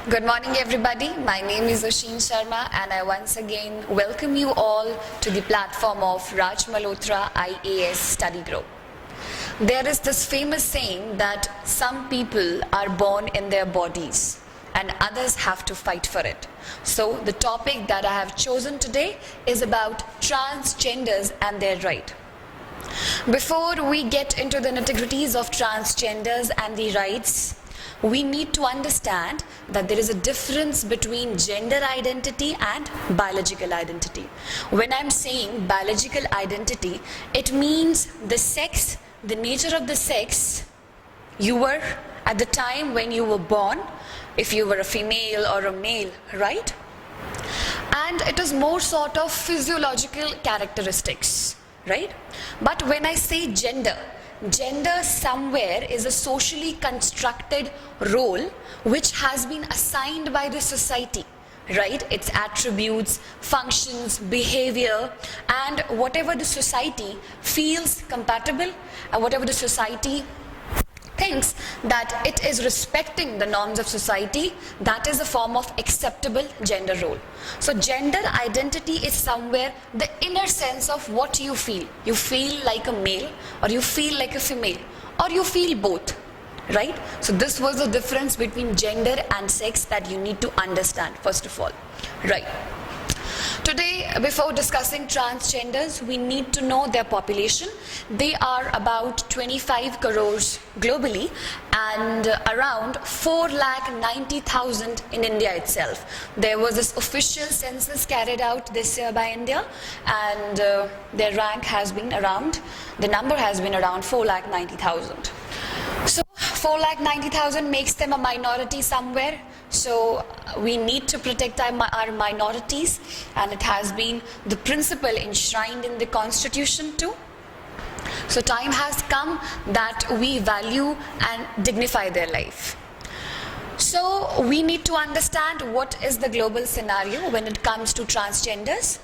Good morning, everybody. My name is H.A.S. and I once again welcome you all to the platform of Raj Malhotra I.A.S. study group. There is this famous saying that some people are born in their bodies and others have to fight for it. So the topic that I have chosen today is about transgenders and their right. Before we get into the nitty-gritties of transgenders and the rights, we need to understand that there is a difference between gender identity and biological identity. When I'm saying biological identity, it means the sex, the nature of the sex you were at the time when you were born, if you were a female or a male, right? And it is more sort of physiological characteristics, right? But when I say gender, gender somewhere is a socially constructed role which has been assigned by the society, right? Its attributes, functions, behavior, and whatever the society feels compatible and whatever the society thinks that it is respecting the norms of society, that is a form of acceptable gender role. So gender identity is somewhere the inner sense of what you feel. You feel like a male or you feel like a female or you feel both, right? So this was the difference between gender and sex that you need to understand first of all, right? Today, before discussing transgenders, we need to know their population. They are about 25 crores globally and around 4,90,000 in India itself. There was this official census carried out this year by India, and their rank has been around, the number has been around 4,90,000. So 4,90,000 makes them a minority somewhere. So we need to protect our minorities, and it has been the principle enshrined in the constitution too. So time has come that we value and dignify their life. So we need to understand what is the global scenario when it comes to transgenders.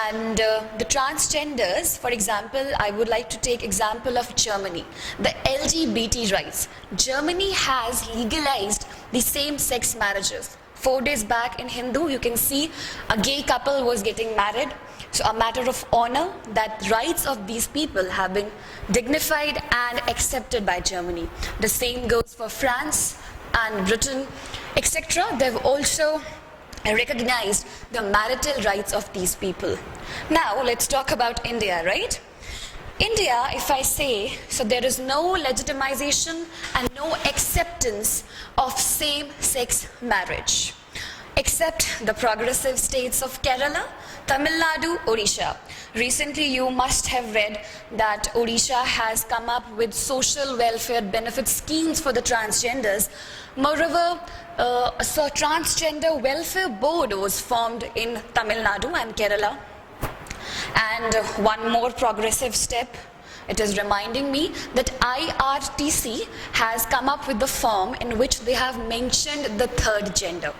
And the transgenders, for example, I would like to take example of Germany, the LGBT rights. Germany has legalized the same-sex marriages. 4 days back in Hindu, you can see a gay couple was getting married. So a matter of honor that rights of these people have been dignified and accepted by Germany. The same goes for France and Britain, etc. They've also recognized the marital rights of these people. Now let's talk about India, right? India, if I say, so there is no legitimization and no acceptance of same-sex marriage, except the progressive states of Kerala, Tamil Nadu, Odisha. Recently, you must have read that Odisha has come up with social welfare benefit schemes for the transgenders. Moreover, a transgender welfare board was formed in Tamil Nadu and Kerala. And one more progressive step, it is reminding me that IRTC has come up with the form in which they have mentioned the third gender,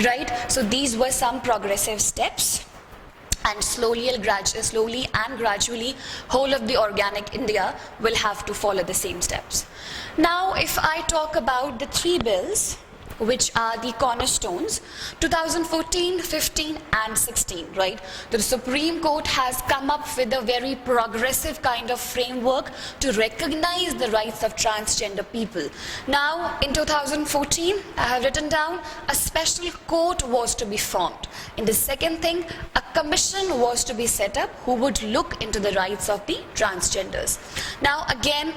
right? So these were some progressive steps. And slowly and gradually, whole of the organic India will have to follow the same steps. Now, if I talk about the three bills, which are the cornerstones, 2014, 15 and 16, right? The Supreme Court has come up with a very progressive kind of framework to recognize the rights of transgender people. Now, in 2014, I have written down a special court was to be formed. In the second thing, a commission was to be set up who would look into the rights of the transgenders. Now, again,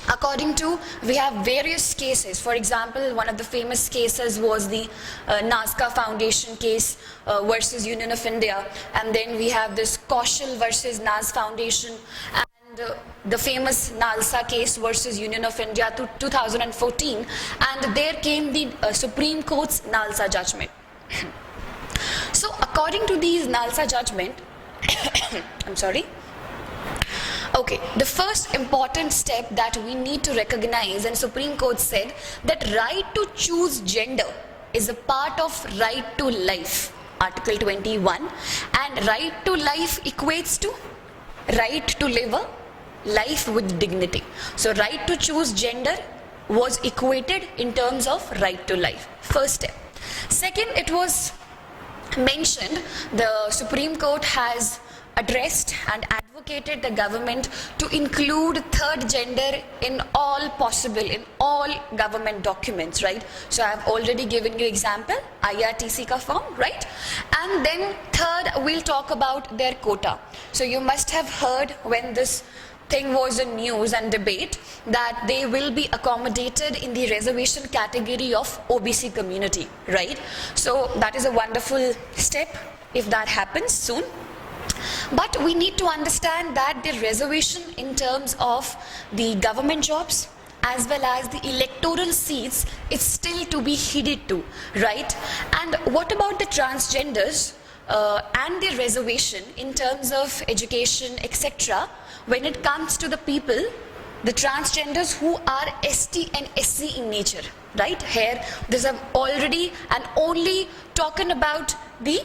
according to, we have various cases. For example, one of the famous cases was the NASCA Foundation case versus Union of India. And then we have this Kaushal versus NAS Foundation. And the famous NALSA case versus Union of India to 2014. And there came the Supreme Court's NALSA judgment. So according to these NALSA judgment, I'm sorry. Okay, the first important step that we need to recognize, and Supreme Court said that right to choose gender is a part of right to life, Article 21, and right to life equates to right to live a life with dignity. So right to choose gender was equated in terms of right to life. First step. Second, it was mentioned the Supreme Court has addressed and advocated the government to include third gender in all possible, in all government documents, right? So I have already given you example, IRTC ka form, right? And then third, we'll talk about their quota. So you must have heard when this thing was in news and debate that they will be accommodated in the reservation category of OBC community, right? So that is a wonderful step if that happens soon. But we need to understand that the reservation in terms of the government jobs as well as the electoral seats is still to be heeded to, right? And what about the transgenders and the reservation in terms of education, etc.? When it comes to the people, the transgenders who are ST and SC in nature, right? Here, this have already and only talking about the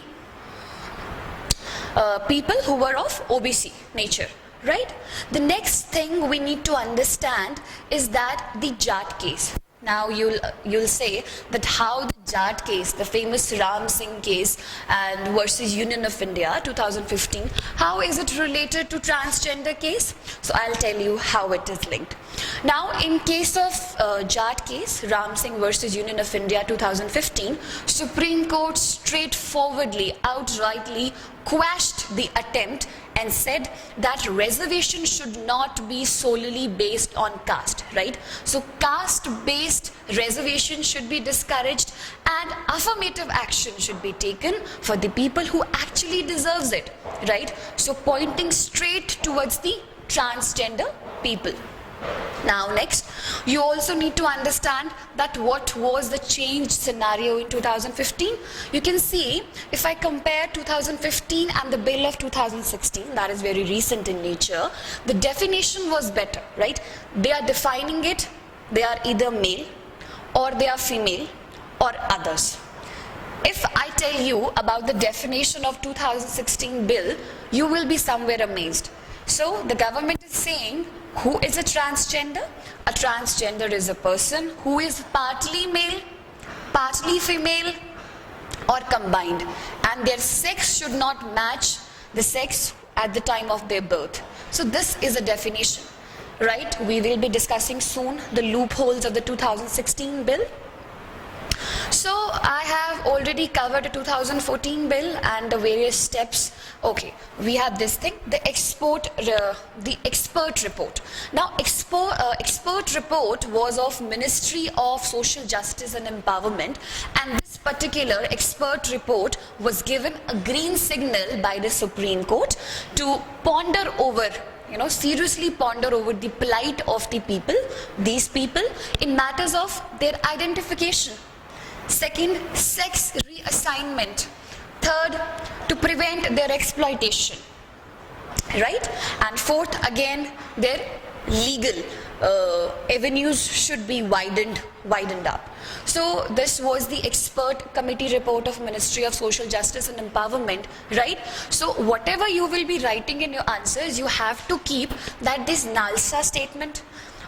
people who were of OBC nature, right? The next thing we need to understand is that the Jat case. Now you'll say that how the Jat case, the famous Ram Singh case and versus Union of India 2015, how is it related to transgender case? So I'll tell you how it is linked. Now in case of Jat case, Ram Singh versus Union of India 2015, Supreme Court straightforwardly, outrightly quashed the attempt and said that reservation should not be solely based on caste, right? So caste-based reservation should be discouraged and affirmative action should be taken for the people who actually deserves it, right? So pointing straight towards the transgender people. Now next, you also need to understand that what was the changed scenario in 2015. You can see if I compare 2015 and the bill of 2016, that is very recent in nature, the definition was better, right? They are defining it, they are either male or they are female or others. If I tell you about the definition of 2016 bill, you will be somewhere amazed. So the government is saying, who is a transgender? A transgender is a person who is partly male, partly female, or combined, and their sex should not match the sex at the time of their birth. So this is a definition, right? We will be discussing soon the loopholes of the 2016 bill. So I have already covered the 2014 bill and the various steps. Okay, we have this thing, the expert report. Now expert report was of Ministry of Social Justice and Empowerment, and this particular expert report was given a green signal by the Supreme Court to ponder over, seriously ponder over the plight of the people, these people, in matters of their identification. Second, sex reassignment. Third, to prevent their exploitation, right? And fourth, again, their legal avenues should be widened up. So this was the expert committee report of Ministry of Social Justice and Empowerment, right? So whatever you will be writing in your answers, you have to keep that this NALSA statement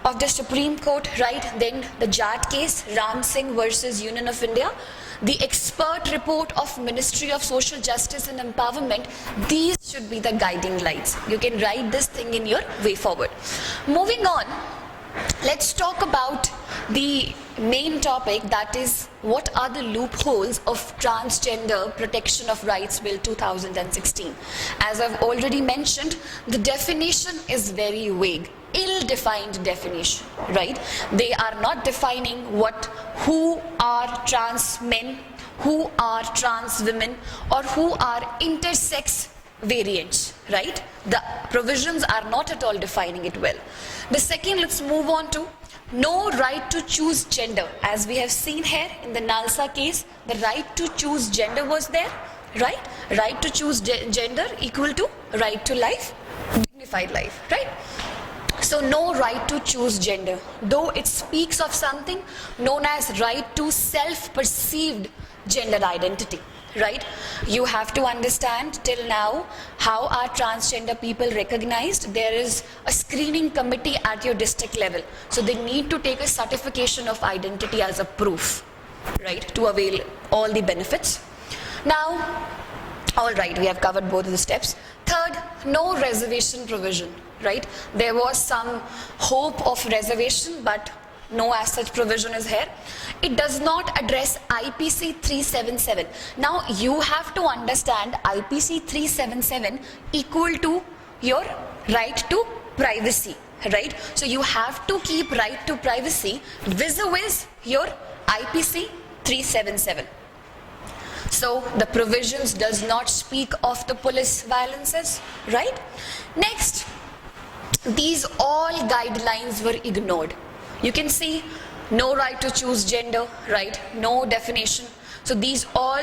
of the Supreme Court, right? Then the Jat case, Ram Singh versus Union of India, the expert report of Ministry of Social Justice and Empowerment, these should be the guiding lights. You can write this thing in your way forward. Moving on, let's talk about the main topic, that is what are the loopholes of Transgender Protection of Rights Bill 2016. As I've already mentioned, the definition is very vague, ill-defined definition, right? They are not defining who are trans men, who are trans women, or who are intersex variants, right? The provisions are not at all defining it well. The second, let's move on to no right to choose gender. As we have seen here in the NALSA case, the right to choose gender was there, right? Right to choose gender equal to right to life, dignified life, right? So no right to choose gender, though it speaks of something known as right to self-perceived gender identity, right? You have to understand till now how are transgender people recognized. There is a screening committee at your district level, so they need to take a certification of identity as a proof, right, to avail all the benefits. Now, all right, we have covered both of the steps. Third, no reservation provision, right? There was some hope of reservation, but no as such provision is here. It does not address IPC 377. Now, you have to understand IPC 377 equal to your right to privacy, right? So, you have to keep right to privacy vis-a-vis your IPC 377. So the provisions does not speak of the police violences, right? Next, these all guidelines were ignored. You can see no right to choose gender, right? No definition. So these all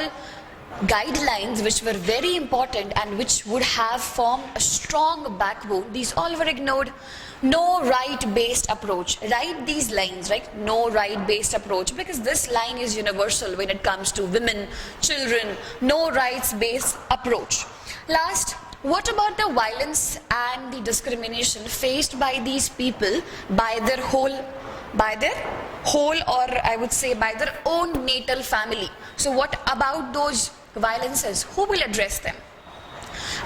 guidelines which were very important and which would have formed a strong backbone, these all were ignored. No right-based approach. Write these lines, right? No right-based approach, because this line is universal when it comes to women, children. No rights-based approach. Last, what about the violence and the discrimination faced by these people by their whole, or I would say by their own natal family? So what about those violences? Who will address them?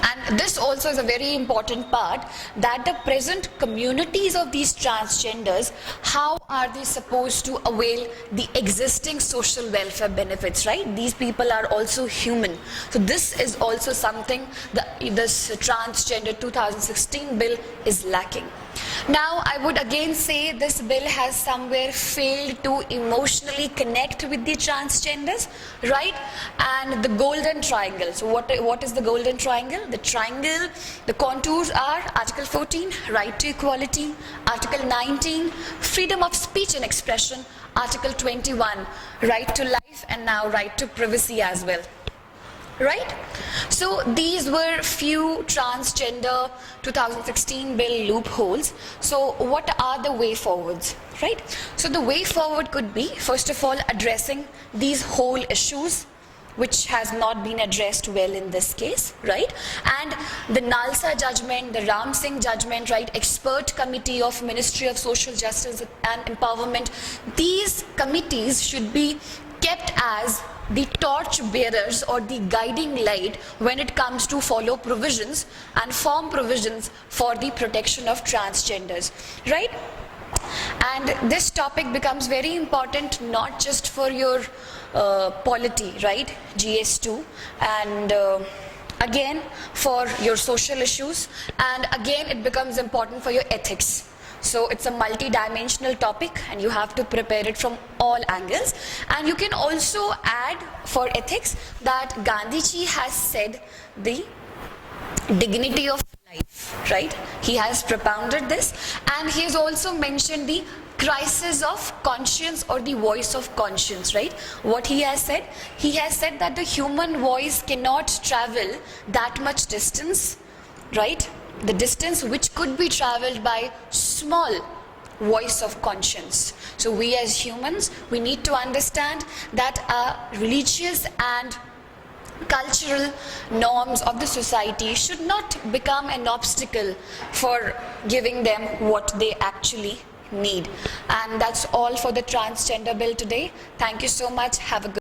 And this also is a very important part, that the present communities of these transgenders, how are they supposed to avail the existing social welfare benefits, right? These people are also human. So this is also something that this Transgender 2016 bill is lacking. Now, I would again say this bill has somewhere failed to emotionally connect with the transgenders, right? And the golden triangle. So what is the golden triangle? The triangle, the contours are Article 14, right to equality, Article 19, freedom of speech and expression, Article 21, right to life, and now right to privacy as well. Right? So these were few Transgender 2016 bill loopholes. So what are the way forwards, right? So the way forward could be, first of all, addressing these whole issues which has not been addressed well in this case, right? And the Nalsa judgment, the Ram Singh judgment, right? Expert committee of Ministry of Social Justice and Empowerment. These committees should be kept as the torch bearers or the guiding light when it comes to follow provisions and form provisions for the protection of transgenders, right? And this topic becomes very important not just for your polity, right, GS2, and again for your social issues, and again it becomes important for your ethics. So it's a multi-dimensional topic and you have to prepare it from all angles. And you can also add for ethics that Gandhiji has said the dignity of life, right? He has propounded this, and he has also mentioned the crisis of conscience or the voice of conscience, right? What he has said that the human voice cannot travel that much distance, right? The distance which could be traveled by small voice of conscience. So we as humans, we need to understand that our religious and cultural norms of the society should not become an obstacle for giving them what they actually need. And that's all for the transgender bill today. Thank you so much. Have a good